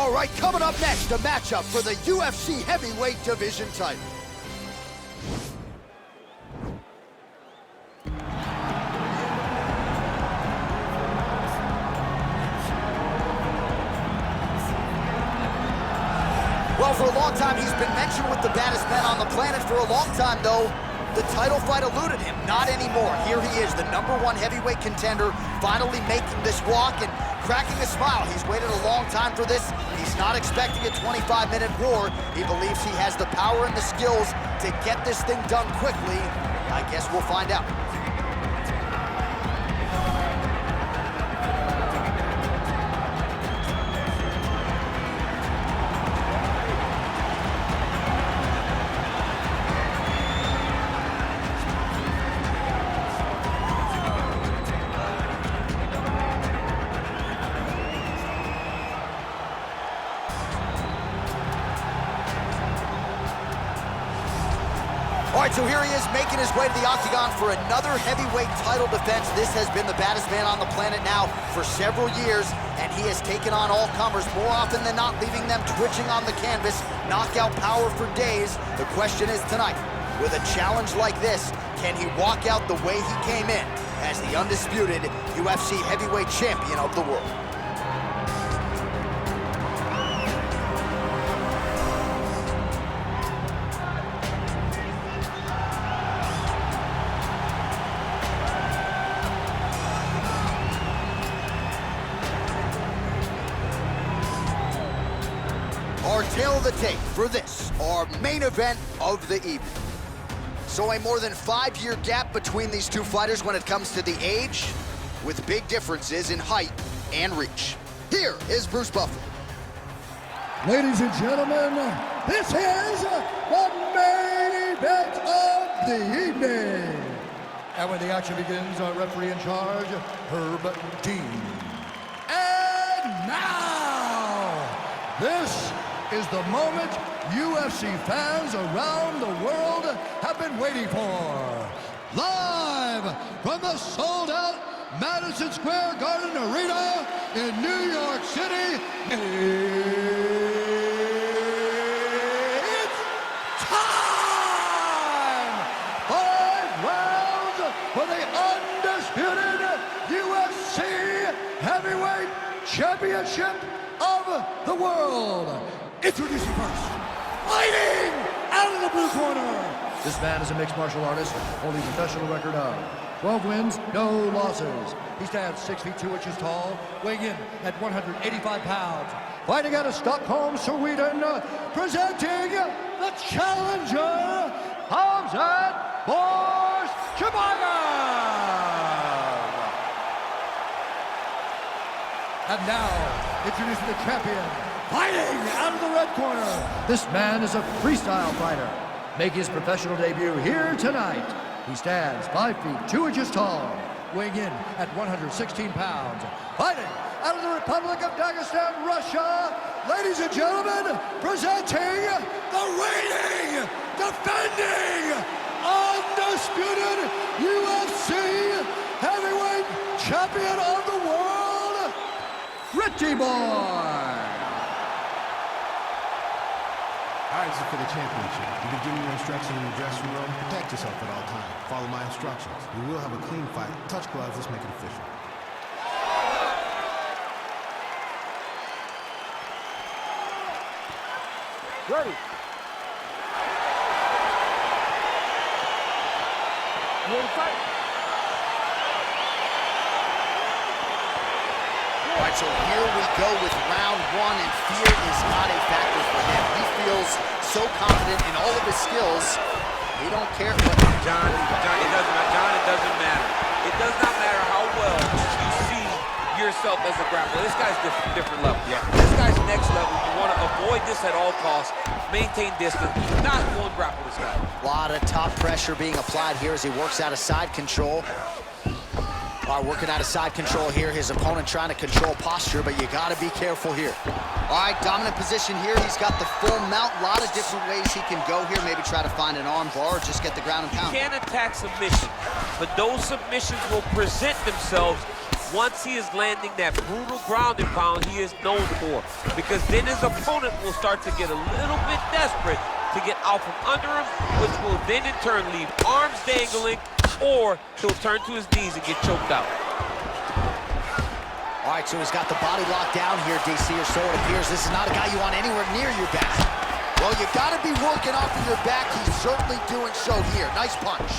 All right, coming up next, a matchup for the UFC heavyweight division title. Well, for a long time, he's been mentioned with the baddest men on the planet. For a long time, though, the title fight eluded him. Not anymore. Here he is, the #1 heavyweight contender, finally making this walk and cracking a smile. He's waited a long time for this. He's not expecting a 25-minute war. He believes he has the power and the skills to get this thing done quickly. I guess we'll find out. All right, so here he is making his way to the octagon for another heavyweight title defense. This has been the baddest man on the planet now for several years, and he has taken on all comers more often than not, leaving them twitching on the canvas. Knockout power for days. The question is tonight, with a challenge like this, can he walk out the way he came in as the undisputed UFC heavyweight champion of the world? Our tail of the tape for this, our main event of the evening. So a more than 5-year gap between these two fighters when it comes to the age, with big differences in height and reach. Here is Bruce Buffer. Ladies and gentlemen, this is the main event of the evening. And when the action begins, our referee in charge, Herb Dean. And now, this is the moment UFC fans around the world have been waiting for. Live from the sold-out Madison Square Garden Arena in New York City, it's time! 5 rounds for the undisputed UFC Heavyweight Championship of the world. Introducing first, fighting out of the blue corner. This man is a mixed martial artist, holding a professional record of 12 wins, no losses. He stands 6 feet 2 inches tall, weighing in at 185 pounds. Fighting out of Stockholm, Sweden, presenting the challenger, Khamzat Chimaev. And now, introducing the champion, fighting out of the red corner. This man is a freestyle fighter, making his professional debut here tonight. He stands 5 feet 2 inches tall, weighing in at 116 pounds. Fighting out of the Republic of Dagestan, Russia, ladies and gentlemen, presenting the reigning, defending, undisputed UFC heavyweight champion of the world, Richie Boy. All right, this is for the championship. You can give me your instructions in the dressing room. Protect yourself at all times. Follow my instructions. We will have a clean fight. Touch gloves. Let's make it official. Ready. You ready to fight? All right, so here we go with round 1, and fear is not a factor for him. He feels so confident in all of his skills, he don't care what... John, it doesn't matter. It does not matter how well you see yourself as a grappler. This guy's different level. Yeah. This guy's next level. You want to avoid this at all costs, maintain distance, not go and grapple this guy. A lot of top pressure being applied here as he works out of side control. Working out of side control here. His opponent trying to control posture, but you got to be careful here. All right, dominant position here. He's got the full mount. A lot of different ways he can go here. Maybe try to find an arm bar or just get the ground and pound. You can attack submission, but those submissions will present themselves once he is landing that brutal ground and pound he is known for, because then his opponent will start to get a little bit desperate to get out from under him, which will then in turn leave arms dangling, or he'll turn to his knees and get choked out. All right, so he's got the body locked down here, DC, or so it appears. This is not a guy you want anywhere near your back. Well, you got to be working off of your back. He's certainly doing so here. Nice punch.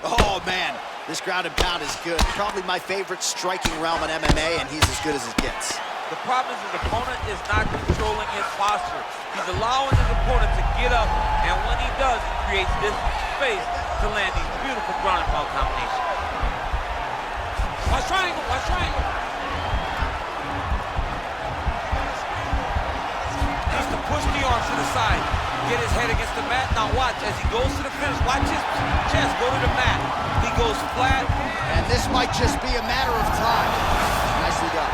Oh, man, this ground and pound is good. Probably my favorite striking realm in MMA, and he's as good as it gets. The problem is his opponent is not controlling his posture. He's allowing his opponent to get up, and when he does, he creates this space to land these beautiful ground and pound combinations. Watch triangle, watch triangle. Just to push the arms to the side, get his head against the mat. Now watch, as he goes to the finish, watch his chest go to the mat. He goes flat. And this might just be a matter of time. Nicely done.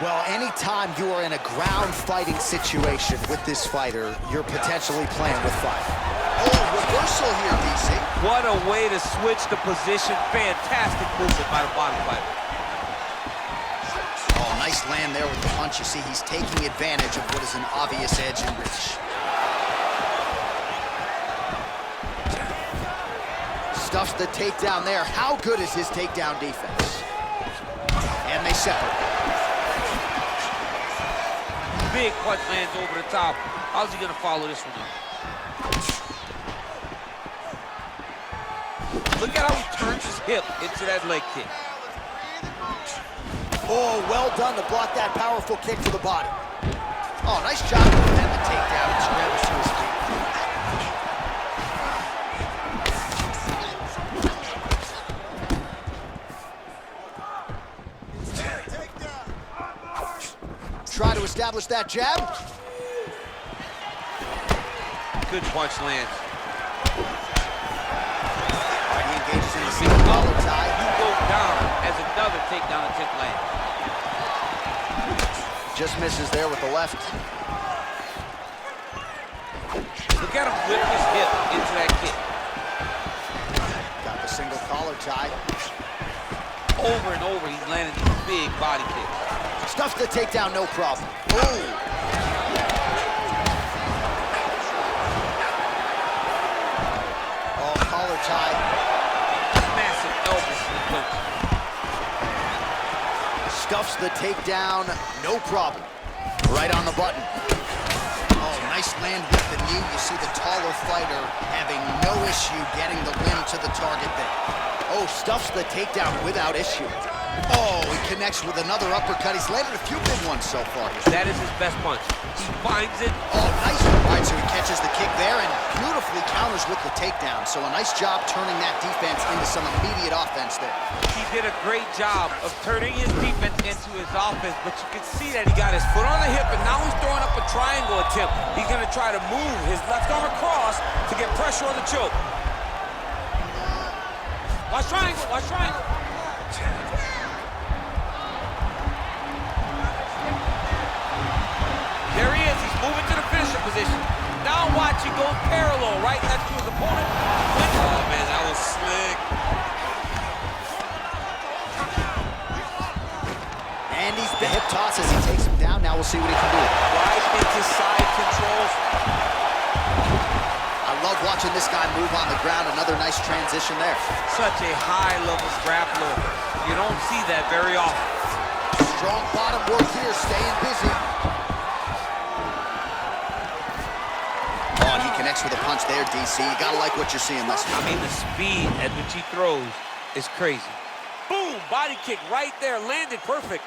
Well, anytime you are in a ground fighting situation with this fighter, you're potentially playing with fire. Oh, reversal here, DC. What a way to switch the position. Fantastic movement by the bottom fighter. Oh, nice land there with the punch. You see, he's taking advantage of what is an obvious edge and reach. Stuffs the takedown there. How good is his takedown defense? And they separate. Big punch lands over the top. How's he gonna follow this one up? Look at how he turns his hip into that leg kick. Oh, well done to block that powerful kick to the body. Oh, nice job to prevent the takedown and scrambles to his feet. Try to establish that jab. Good punch lands. All right, he engages in the single collar tie. You go down as another takedown attempt lands. Just misses there with the left. Look at him whip his hip into that kick. Got the single collar tie. Over and over, he's landing these big body kicks. Stuffs the takedown, no problem. Oh! Oh, collar tie. Massive elbows to the clinch. Stuffs the takedown, no problem. Right on the button. Oh, nice land with the knee. You see the taller fighter having no issue getting the limb to the target there. Oh, stuffs the takedown without issue. Oh, he connects with another uppercut. He's landed a few big ones so far. That is his best punch. He finds it. Oh, nice. All right, so he catches the kick there and beautifully counters with the takedown. So a nice job turning that defense into some immediate offense there. He did a great job of turning his defense into his offense, but you can see that he got his foot on the hip, and now he's throwing up a triangle attempt. He's going to try to move his left arm across to get pressure on the choke. Watch triangle, watch triangle. There he is, he's moving to the finisher position. Now watch, he goes parallel, right next to his opponent. Oh man, that was slick. And he's the hip toss as he takes him down. Now we'll see what he can do. Right into side controls. I love watching this guy move on the ground. Another nice transition there. Such a high-level grappler. You don't see that very often. Strong bottom work here, staying busy. Oh, and he connects with a punch there, DC. You gotta like what you're seeing thus far. I mean, the speed at which he throws is crazy. Boom! Body kick right there, landed perfect.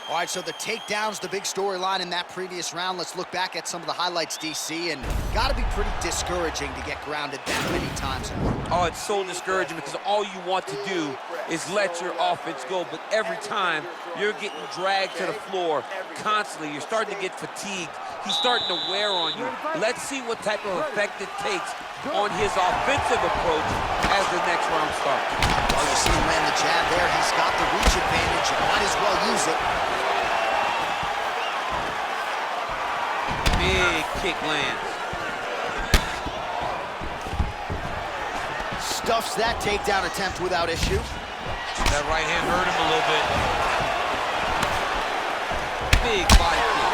All right, so the takedown's the big storyline in that previous round. Let's look back at some of the highlights, DC, and gotta be pretty discouraging to get grounded that many times in one. Oh, it's so discouraging because all you want to do is let your offense go, but every time you're getting dragged to the floor constantly, you're starting to get fatigued. He's starting to wear on you. Let's see what type of effect it takes on his offensive approach as the next round starts. Well, you see him land the jab there. He's got the reach advantage. You might as well use it. Big kick lands. Stuffs that takedown attempt without issue. That right hand hurt him a little bit. Big body kick.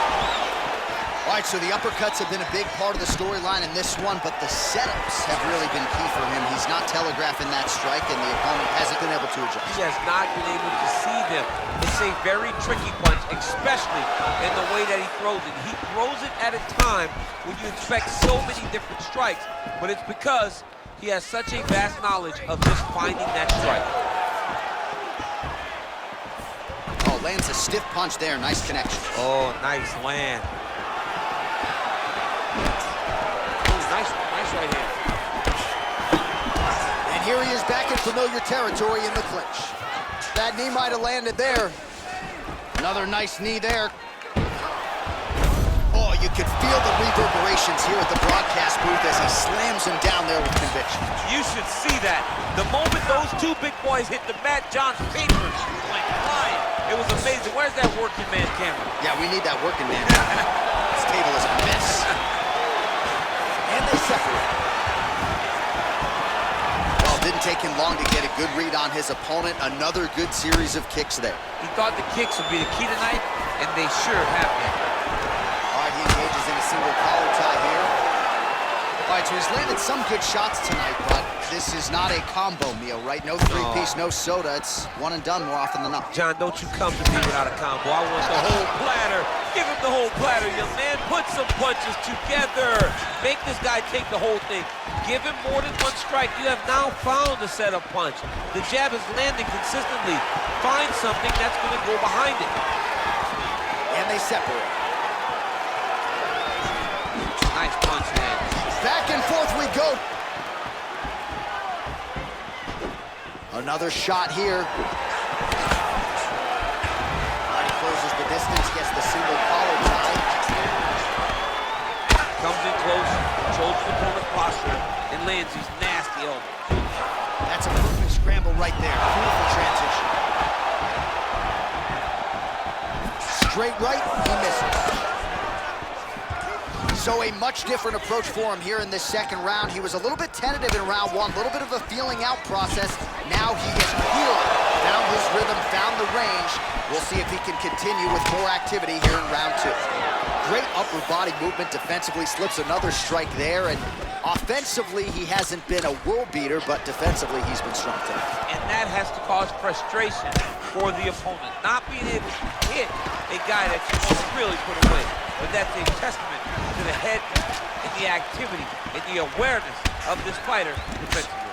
All right, so the uppercuts have been a big part of the storyline in this one, but the setups have really been key for him. He's not telegraphing that strike, and the opponent hasn't been able to adjust. He has not been able to see them. It's a very tricky punch, especially in the way that he throws it. He throws it at a time when you expect so many different strikes, but it's because he has such a vast knowledge of just finding that strike. Oh, lands a stiff punch there. Nice connection. Oh, nice land. Nice right hand. And here he is back in familiar territory in the clinch. That knee might have landed there. Another nice knee there. Oh, you could feel the reverberations here at the broadcast booth as he slams him down there with conviction. You should see that. The moment those two big boys hit the mat, John's papers went flying. It was amazing. Where's that working man camera? Yeah, we need that working man. This table is a mess. And they separate. Well, it didn't take him long to get a good read on his opponent. Another good series of kicks there. He thought the kicks would be the key tonight, and they sure have been. All right, he engages in a single collar tie here. All right, so he's landed some good shots tonight, but this is not a combo meal, right? No three-piece, no soda. It's one and done more often than not. John, don't you come to me without a combo. I want the whole platter. Give him the whole platter, young man. Put some punches together. Make this guy take the whole thing. Give him more than one strike. You have now found a setup punch. The jab is landing consistently. Find something that's going to go behind it. And they separate. Nice punch, man. Back and forth we go. Another shot here. He closes the distance, gets the single collar tie. Comes in close, controls the opponent's posture, and lands these nasty elbows. That's a perfect scramble right there. Beautiful transition. Straight right, he misses. So a much different approach for him here in this second round. He was a little bit tentative in round one, a little bit of a feeling out process. Now he is really found his rhythm, found the range. We'll see if he can continue with more activity here in round two. Great upper body movement defensively, slips another strike there, and offensively he hasn't been a world beater, but defensively he's been strong tonight. And that has to cause frustration for the opponent. Not being able to hit a guy that you want to really put away. But that's a testament to the head and the activity and the awareness of this fighter defensively.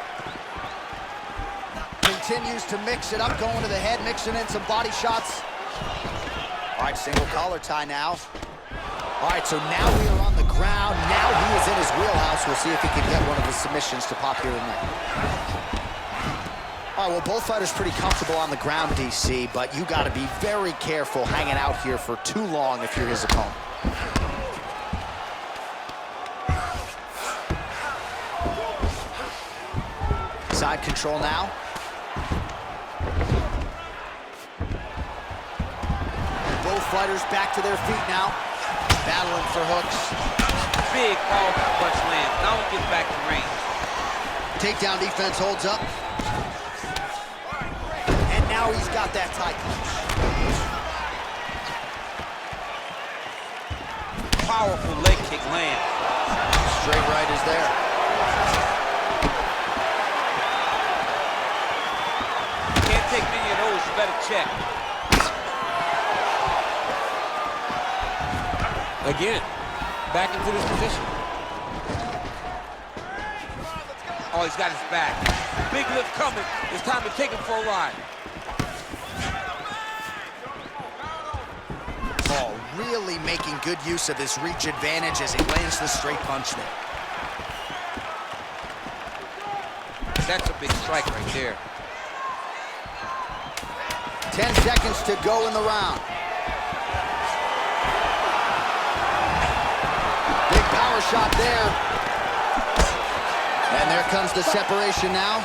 Continues to mix it up, going to the head, mixing in some body shots. All right, single collar tie now. All right, so now we are on the ground. Now he is in his wheelhouse. We'll see if he can get one of his submissions to pop here and there. All right, well, both fighters pretty comfortable on the ground, DC, but you got to be very careful hanging out here for too long if you're his opponent. Side control now. Both fighters back to their feet now, battling for hooks. Big powerful punch land. Now he gets back to range. Takedown defense holds up. And now he's got that tie punch. Powerful leg kick land. Straight right is there. Can't take many of those, you better check. Again, back into this position. Oh, he's got his back. Big lift coming. It's time to take him for a ride. Oh, really making good use of his reach advantage as he lands the straight punch there. That's a big strike right there. 10 seconds to go in the round. Big power shot there. And there comes the separation now.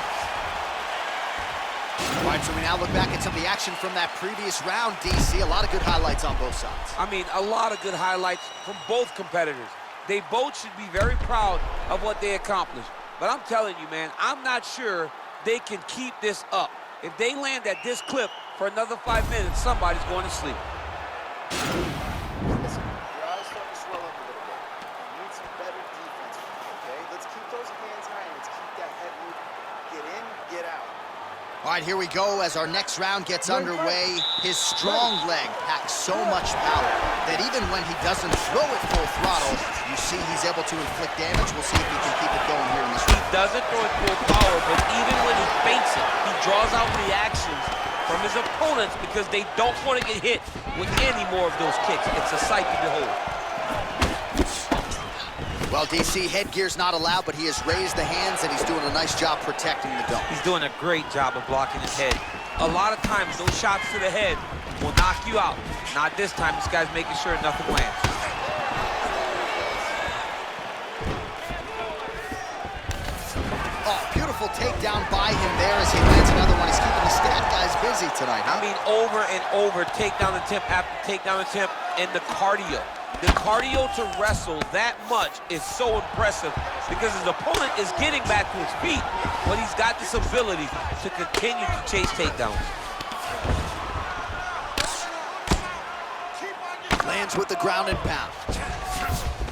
All right, so we now look back at some of the action from that previous round, DC. A lot of good highlights on both sides. I mean, a lot of good highlights from both competitors. They both should be very proud of what they accomplished. But I'm telling you, man, I'm not sure they can keep this up. If they land at this clip for another 5 minutes, somebody's going to sleep. Listen, your eyes start to swell up a little bit. You need some better defense, okay? Let's keep those hands high and let's keep that head moving. Get in, get out. All right, here we go as our next round gets underway. His strong leg packs so much power that even when he doesn't throw it full throttle, you see he's able to inflict damage. We'll see if he can keep it going here in this round. He doesn't throw it full power, but even when he feints it, he draws out reactions from his opponents because they don't want to get hit with any more of those kicks. It's a sight to behold. Well, DC, headgear's not allowed, but he has raised the hands, and he's doing a nice job protecting the dome. He's doing a great job of blocking his head. A lot of times, those shots to the head will knock you out. Not this time. This guy's making sure nothing lands. Oh, beautiful takedown by him there as he lands another one. He's keeping the stat guys busy tonight, huh? I mean, over and over, takedown attempt after takedown attempt, and the cardio. The cardio to wrestle that much is so impressive because his opponent is getting back to his feet, but he's got this ability to continue to chase takedowns. Lands with the ground and pound.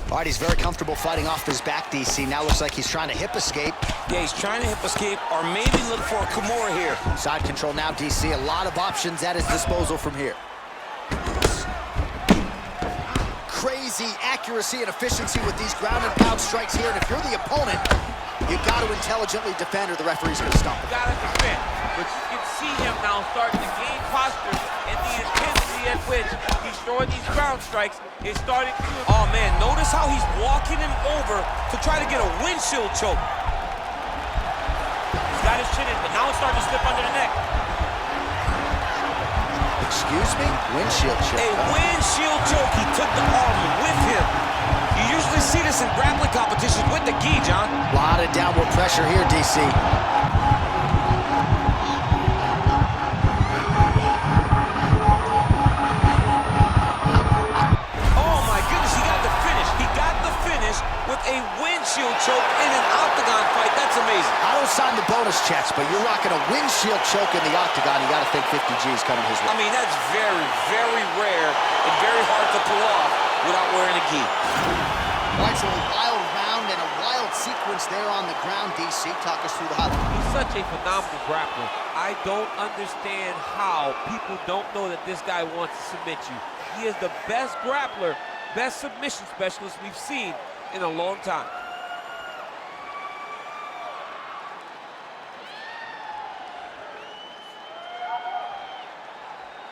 All right, he's very comfortable fighting off his back, DC. Now looks like he's trying to hip escape. Yeah, he's trying to hip escape or maybe look for a Kimura here. Side control now, DC. A lot of options at his disposal from here. Crazy accuracy and efficiency with these ground and pound strikes here. And if you're the opponent, you got to intelligently defend or the referee's going to stop it. You got to defend, but you can see him now starting to gain posture, and the intensity at which he's throwing these ground strikes is starting to... Oh, man, notice how he's walking him over to try to get a windshield choke. He's got his chin in, but now it's starting to slip under the neck. Excuse me? Windshield choke. A windshield choke. He took the arm with him. You usually see this in grappling competitions with the gi, John. A lot of downward pressure here, DC. Oh, my goodness, he got the finish. He got the finish with a windshield choke in an octagon fight. That's amazing. I don't sign the bonus checks, but you're rocking a windshield choke in the octagon. You got to think 50 G's coming his way. I mean, that's very, very rare and very hard to pull off without wearing a gi. All right, so a wild round and a wild sequence there on the ground, DC. Talk us through the highlights. He's such a phenomenal grappler. I don't understand how people don't know that this guy wants to submit you. He is the best grappler, best submission specialist we've seen in a long time.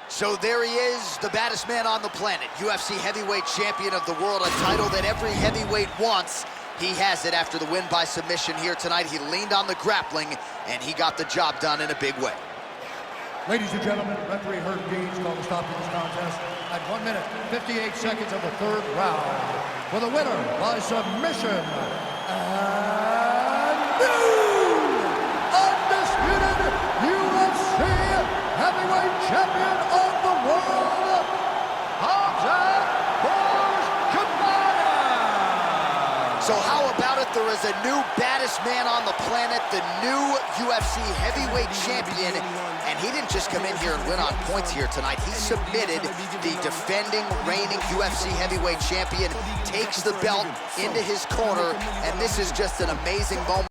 So there he is, the baddest man on the planet, UFC heavyweight champion of the world, a title that every heavyweight wants. He has it after the win by submission here tonight. He leaned on the grappling, and he got the job done in a big way. Ladies and gentlemen, referee Herb Deeds called a stop to this contest at 1 minute, 58 seconds of the third round. For the winner by submission, and new undisputed UFC heavyweight champion of the world, Khamzat. So how about it? There is a new baddest man on the planet, the new UFC heavyweight champion, and he didn't just come in here and win on points here tonight. He submitted the defending, reigning UFC heavyweight champion, takes the belt into his corner, and this is just an amazing moment.